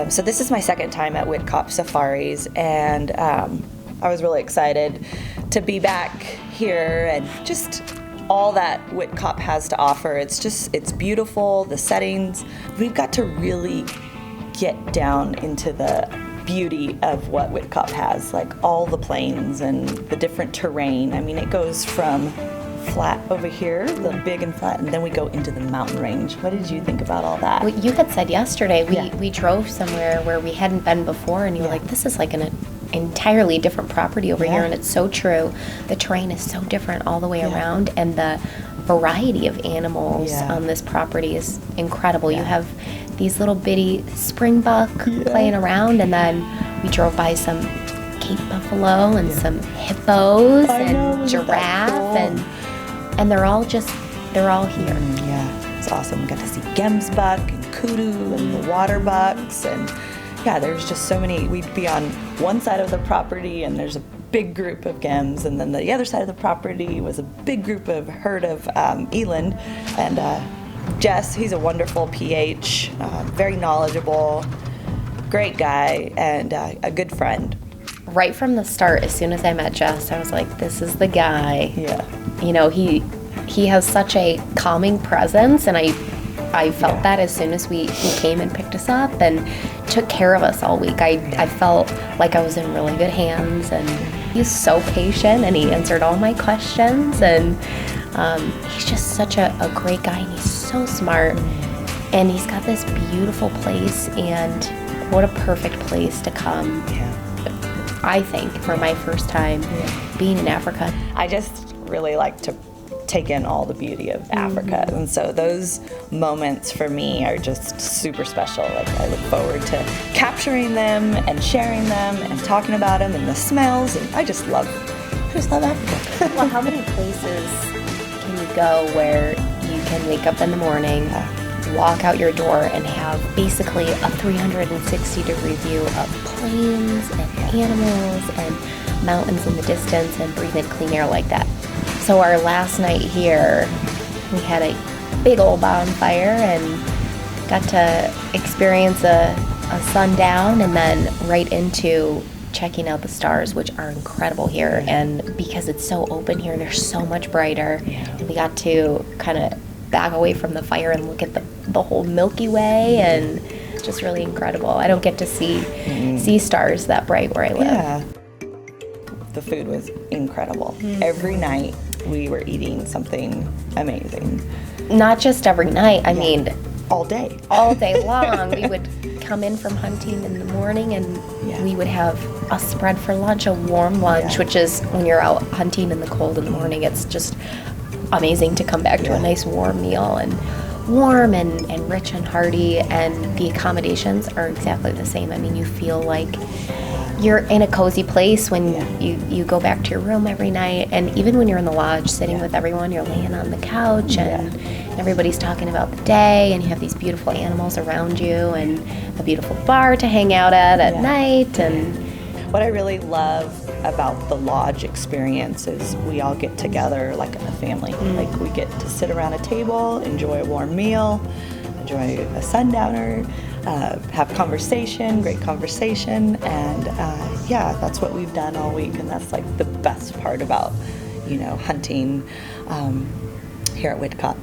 So this is my second time at Witkop Safaris, and I was really excited to be back here and just all that Witkop has to offer. It's beautiful, the settings. We've got to really get down into the beauty of what Witkop has, like all the plains and the different terrain. I mean, it goes from flat over here, the big and flat, and then we go into the mountain range. What did you think about all that? Well, you had said yesterday we drove somewhere where we hadn't been before, and you were like, this is like an entirely different property over here, and it's so true. The terrain is so different all the way around, and the variety of animals on this property is incredible. You have these little bitty springbuck playing around, and then we drove by some Cape buffalo and some hippos and giraffe, cool? and they're all here. It's awesome. We got to see gemsbuck and kudu and the water bucks, and there's just so many. We'd be on one side of the property and there's a big group of gems, and then the other side of the property was a big group of herd of eland. And Jess, he's a wonderful PH, very knowledgeable, great guy, and a good friend. Right from the start, as soon as I met Jess, I was like, this is the guy. You know, he has such a calming presence, and I felt that as soon as he came and picked us up and took care of us all week. I felt like I was in really good hands, and he's so patient, and he answered all my questions, and he's just such a great guy, and he's so smart, and he's got this beautiful place, and what a perfect place to come, I think, for my first time being in Africa. I just really like to take in all the beauty of Africa, and so those moments for me are just super special. Like, I look forward to capturing them and sharing them and talking about them and the smells, and I just love Africa. Well, how many places can you go where you can wake up in the morning, walk out your door, and have basically a 360-degree view of plains and animals and mountains in the distance, and breathe in clean air like that? So our last night here, we had a big old bonfire and got to experience a sundown, and then right into checking out the stars, which are incredible here. And because it's so open here, they're so much brighter. And we got to kind of back away from the fire and look at the whole Milky Way, and it's just really incredible. I don't get to see stars that bright where I live. The food was incredible. Every night we were eating something amazing. Not just every night, I mean, all day long. We would come in from hunting in the morning, and we would have a spread for lunch, a warm lunch, which is, when you're out hunting in the cold in the morning, it's just amazing to come back to a nice warm meal, and warm and rich and hearty, and the accommodations are exactly the same. I mean, you feel like you're in a cozy place when you go back to your room every night, and even when you're in the lodge sitting with everyone, you're laying on the couch and everybody's talking about the day, and you have these beautiful animals around you, and a beautiful bar to hang out at night. And what I really love about the lodge experience is we all get together like a family. Like, we get to sit around a table, enjoy a warm meal, enjoy a sundowner, have great conversation, and that's what we've done all week, and that's like the best part about, hunting here at Witkop.